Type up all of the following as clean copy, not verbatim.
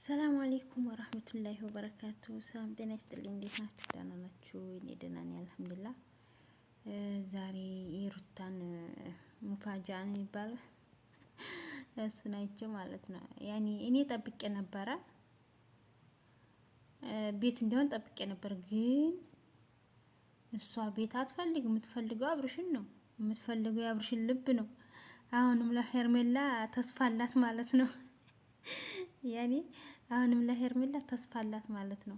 ሰላም አለይኩም ወራህመቱላሂ ወበረካቱ። ሰላም ጤና ይስጥልኝ። እንዴት ናችሁ? ደህና ናችሁ? እኔ ደህና ነኝ አልሐምዱሊላህ። ዛሬ የሩታን ሙፋጃን የሚባለው እሱን አይቼው ማለት ነው። ያኔ እኔ ጠብቄ ነበረ ቤት እንዲሆን ጠብቄ ነበር፣ ግን እሷ ቤት አትፈልግ። የምትፈልገው አብርሽን ነው። የምትፈልገው የአብርሽን ልብ ነው። አሁንም ለሄርሜላ ተስፋ አላት ማለት ነው። ያኔ አሁንም ለሄርሜላ ተስፋ አላት ማለት ነው።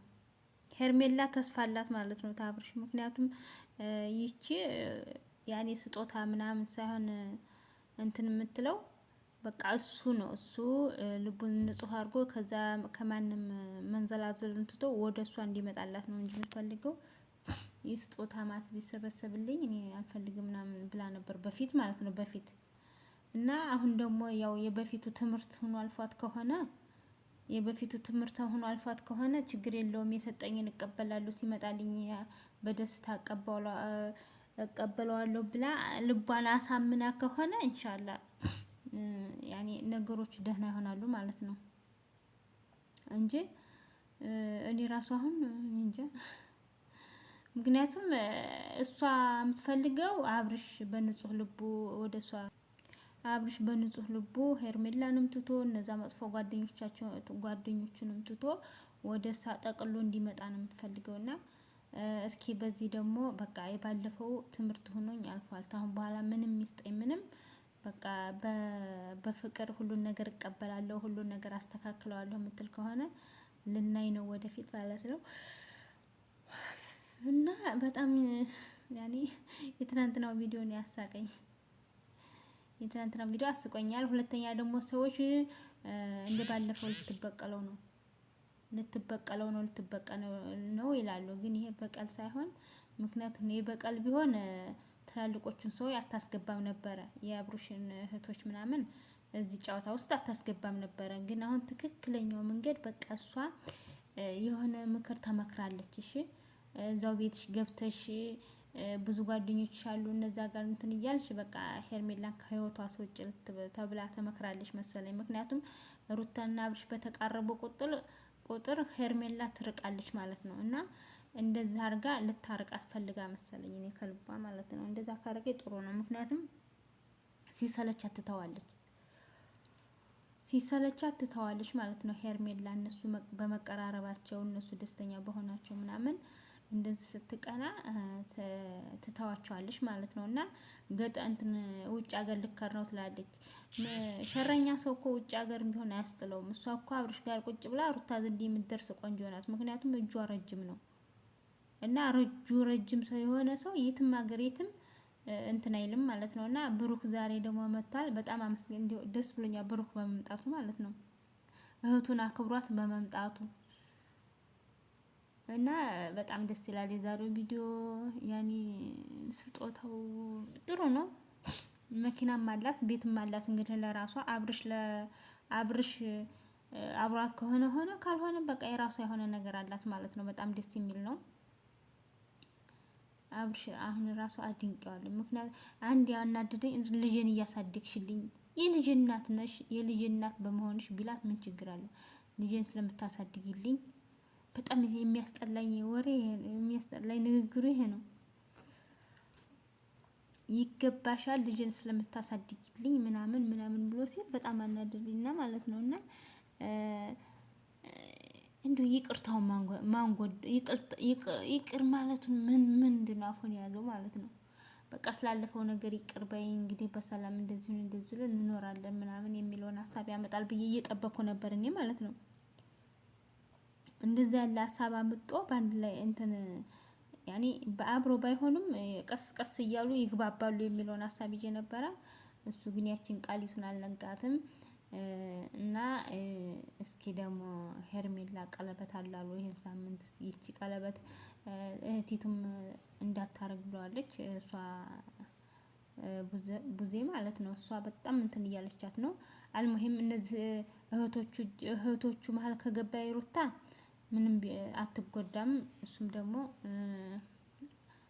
ሄርሜላ ተስፋ አላት ማለት ነው ታብርሽ። ምክንያቱም ይቺ ያኔ ስጦታ ምናምን ሳይሆን እንትን የምትለው በቃ እሱ ነው። እሱ ልቡን ንጹህ አድርጎ ከዛ ከማንም መንዘላዘሉን ትቶ ወደ እሷ እንዲመጣላት ነው እንጂ የምትፈልገው የስጦታ ማት ቢሰበሰብልኝ እኔ አልፈልግም ምናምን ብላ ነበር በፊት ማለት ነው በፊት። እና አሁን ደግሞ ያው የበፊቱ ትምህርት ሆኖ አልፏት ከሆነ የበፊቱ ትምህርት ሆኖ አልፏት ከሆነ ችግር የለውም፣ የሰጠኝን እቀበላለሁ፣ ሲመጣልኝ በደስታ እቀበለዋለሁ ብላ ልቧን አሳምና ከሆነ ኢንሻአላህ ያኔ ነገሮች ደህና ይሆናሉ ማለት ነው። እንጂ እኔ ራሱ አሁን እንጃ። ምክንያቱም እሷ የምትፈልገው አብርሽ በንጹህ ልቡ ወደ እሷ አብርሽ በንጹህ ልቡ ሄርሜላንም ትቶ እነዛ መጥፎ ጓደኞቹንም ትቶ ወደ እሷ ጠቅሎ እንዲመጣ ነው የምትፈልገው። እና እስኪ በዚህ ደግሞ በቃ የባለፈው ትምህርት ሆኖኝ አልፏል። አሁን በኋላ ምንም ይስጠኝ ምንም በቃ በፍቅር ሁሉን ነገር እቀበላለሁ፣ ሁሉን ነገር አስተካክለዋለሁ የምትል ከሆነ ልናይ ነው ወደፊት ማለት ነው። እና በጣም ያኔ የትናንትናው ቪዲዮ ነው ያሳቀኝ። የትናንትናው ቪዲዮ አስቆኛል። ሁለተኛ ደግሞ ሰዎች እንደባለፈው ልትበቀለው ነው ይላሉ። ግን ይሄ በቀል ሳይሆን ምክንያቱም የበቀል ቢሆን ትላልቆቹን ሰው አታስገባም ነበረ። የአብሩሽን እህቶች ምናምን እዚህ ጨዋታ ውስጥ አታስገባም ነበረ። ግን አሁን ትክክለኛው መንገድ በቃ እሷ የሆነ ምክር ተመክራለች። እሺ እዛው ቤትሽ ገብተሽ ብዙ ጓደኞች አሉ እነዛ ጋር እንትን እያልሽ በቃ ሄርሜላን ከህይወቷ አስወጪ ተብላ ተመክራለች መሰለኝ። ምክንያቱም ሩታና አብርሽ በተቃረቡ ቁጥር ሄርሜላ ትርቃለች ማለት ነው። እና እንደዛ አድርጋ ልታርቃት ፈልጋ መሰለኝ እኔ ከልቧ ማለት ነው። እንደዛ ካረገ ጥሩ ነው። ምክንያቱም ሲሰለቻት ትተዋለች ማለት ነው። ሄርሜላ እነሱ በመቀራረባቸው እነሱ ደስተኛ በሆናቸው ምናምን እንደዚህ ስትቀና ትተዋቸዋለች ማለት ነው። እና እንትን ውጭ ሀገር ልከር ነው ትላለች። ሸረኛ ሰው እኮ ውጭ ሀገር ቢሆን አያስጥለውም። እሷ እኮ አብርሽ ጋር ቁጭ ብላ ሩታ ዘንድ የምትደርስ ቆንጆ ናት። ምክንያቱም እጇ ረጅም ነው። እና ረጅም ሰው የሆነ ሰው የትም ሀገር የትም እንትን አይልም ማለት ነው። እና ብሩክ ዛሬ ደግሞ መጥቷል። በጣም አመስገን ደስ ብሎኛል ብሩክ በመምጣቱ ማለት ነው። እህቱን አክብሯት በመምጣቱ እና በጣም ደስ ይላል የዛሬው ቪዲዮ። ያኔ ስጦታው ጥሩ ነው። መኪናም አላት ቤትም አላት። እንግዲህ ለራሷ አብርሽ አብሯት ከሆነ ሆነ፣ ካልሆነ በቃ የራሷ የሆነ ነገር አላት ማለት ነው። በጣም ደስ የሚል ነው። አብርሽ አሁን ራሱ አድንቄዋለሁ። ምክንያቱም አንድ ያናደደኝ ልጄን እያሳደግሽልኝ የልጅ እናት ነሽ፣ የልጅ እናት በመሆንሽ ቢላት ምን ችግር አለ? ልጄን ስለምታሳድግልኝ በጣም የሚያስጠላኝ ወሬ የሚያስጠላኝ ንግግሩ ይሄ ነው። ይገባሻል ልጄን ስለምታሳድግልኝ ምናምን ምናምን ብሎ ሲል በጣም አናደደኝና ማለት ነው። እና እንደው ይቅርታው ማንጎድ ይቅር ማለቱን ምንድነው አፉን የያዘው ማለት ነው። በቃ ስላለፈው ነገር ይቅር በይ እንግዲህ በሰላም እንደዚህ እንኖራለን ምናምን የሚለውን ሀሳብ ያመጣል ብዬ እየጠበኩ ነበር እኔ ማለት ነው። እንደዛ ያለ ሀሳብ አምጦ በአንድ ላይ እንትን ያኔ በአብሮ ባይሆኑም ቀስ ቀስ እያሉ ይግባባሉ የሚለውን ሀሳብ ይዤ ነበረ። እሱ ግን ያችን ቃሊቱን አልነጋትም። እና እስኪ ደግሞ ሄርሜላ ቀለበት አላሉ ይሄን ሳምንት እስኪ ይቺ ቀለበት እህቲቱም እንዳታረግ ብለዋለች። እሷ ቡዜ ማለት ነው። እሷ በጣም እንትን እያለቻት ነው። አልሙሂም እነዚህ እህቶቹ መሀል ከገባ ሩታ ምንም አትጎዳም። እሱም ደግሞ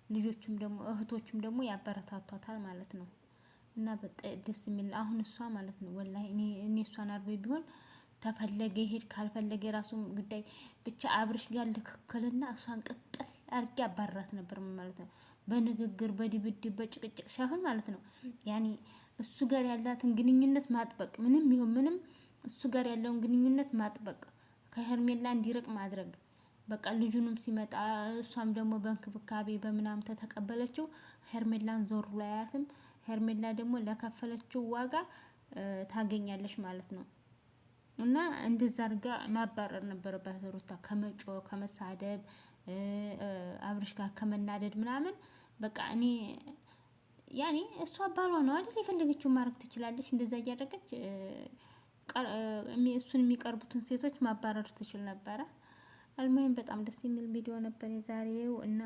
ልጆቹም ደግሞ እህቶቹም ደግሞ ያበረታቷታል ማለት ነው። እና በጣም ደስ የሚል አሁን እሷ ማለት ነው ወላሂ እኔ እሷን አርጎኝ ቢሆን ተፈለገ ይሄድ ካልፈለገ የራሱ ጉዳይ ብቻ አብርሽ ጋር ልክክልና እሷን ቅጥል አርጌ አባራት ነበር ማለት ነው። በንግግር በድብድብ በጭቅጭቅ ሳይሆን ማለት ነው። ያኔ እሱ ጋር ያላትን ግንኙነት ማጥበቅ፣ ምንም ይሁን ምንም እሱ ጋር ያለውን ግንኙነት ማጥበቅ፣ ከሄርሜላ እንዲርቅ ማድረግ። በቃ ልጁንም ሲመጣ እሷም ደግሞ በእንክብካቤ በምናም ተተቀበለችው። ሄርሜላን ዞር ላያትም። ሄርሜላ ደግሞ ለከፈለችው ዋጋ ታገኛለች ማለት ነው። እና እንደዛ አድርጋ ማባረር ነበረባት ሩታ። ከመጮ ከመሳደብ አብርሽ ጋር ከመናደድ ምናምን በቃ እኔ ያኔ እሷ ባሏ ነው አይደል? የፈለገችው ማድረግ ትችላለች። እንደዛ እያደረገች እሱን የሚቀርቡትን ሴቶች ማባረር ትችል ነበረ። አልማይም በጣም ደስ የሚል ቪዲዮ ነበር የዛሬው እና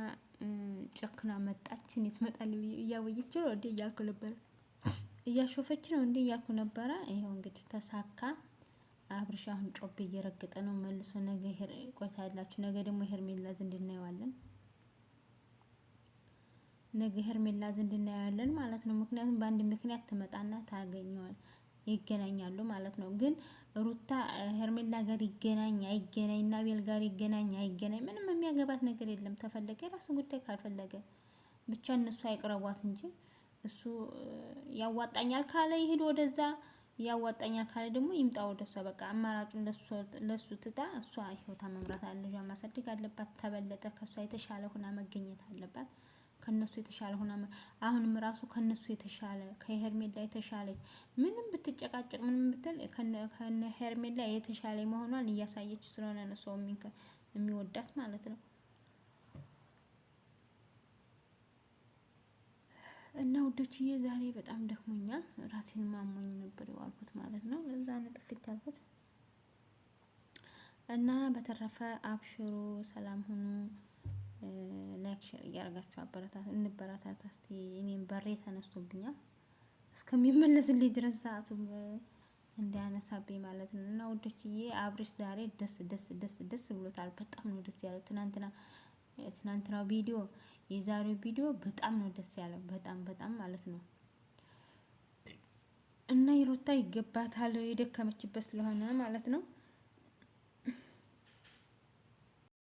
ጨክና መጣች። እኔ ትመጣል እያወየች ነው እንዴ እያልኩ ነበረ። እያሾፈች ነው እንዴ እያልኩ ነበረ። ይሄው እንግዲህ ተሳካ። አብርሽ አሁን ጮቤ እየረገጠ ነው መልሶ። ነገ ቆይታ ያላችሁ ነገ ደግሞ ሄርሜላ ዘንድ እናየዋለን። ነገ ሄርሜላ ዘንድ እናየዋለን ማለት ነው። ምክንያቱም በአንድ ምክንያት ትመጣና ታገኘዋል ይገናኛሉ ማለት ነው። ግን ሩታ ሄርሜላ ጋር ይገናኝ አይገናኝ እና ቤል ጋር ይገናኝ አይገናኝ ምንም የሚያገባት ነገር የለም። ተፈለገ የራሱ ጉዳይ፣ ካልፈለገ ብቻ እነሱ አይቅረቧት እንጂ እሱ ያዋጣኛል ካለ ይሄድ ወደዛ፣ ያዋጣኛል ካለ ደግሞ ይምጣ ወደሷ። በቃ አማራጩን ለሱ ትታ እሷ ህይወታ መምራት ልጇ ማሳደግ አለባት። ተበለጠ ከሷ የተሻለ ሆና መገኘት አለባት። ከነሱ የተሻለ ሆና አሁንም ራሱ ከነሱ የተሻለ ከሄርሜላ የተሻለች ምንም ብትጨቃጨቅ ምንም ብትል ከነ ሄርሜላ የተሻለ መሆኗን እያሳየች ስለሆነ ነው ሰው የሚወዳት ማለት ነው። እና ውዶችዬ ዛሬ በጣም ደክሞኛል። ራሴን ማሞኝ ነበር የዋልኩት ማለት ነው። ለዛ ነው ጥፍት ያልኩት። እና በተረፈ አብሽሩ፣ ሰላም ሁኑ። ላይክ ሼር እያደረጋችሁ እንበረታታ እስቲ። እኔም በሬ ተነስቶብኛል እስከሚመለስልኝ ድረስ ሰዓቱ እንዲያነሳብኝ ማለት ነው። እና ውዶችዬ አብርሽ ዛሬ ደስ ብሎታል። በጣም ነው ደስ ያለው። ትናንትናው ቪዲዮ የዛሬው ቪዲዮ በጣም ነው ደስ ያለው። በጣም ማለት ነው። እና የሩታ ይገባታል የደከመችበት ስለሆነ ማለት ነው።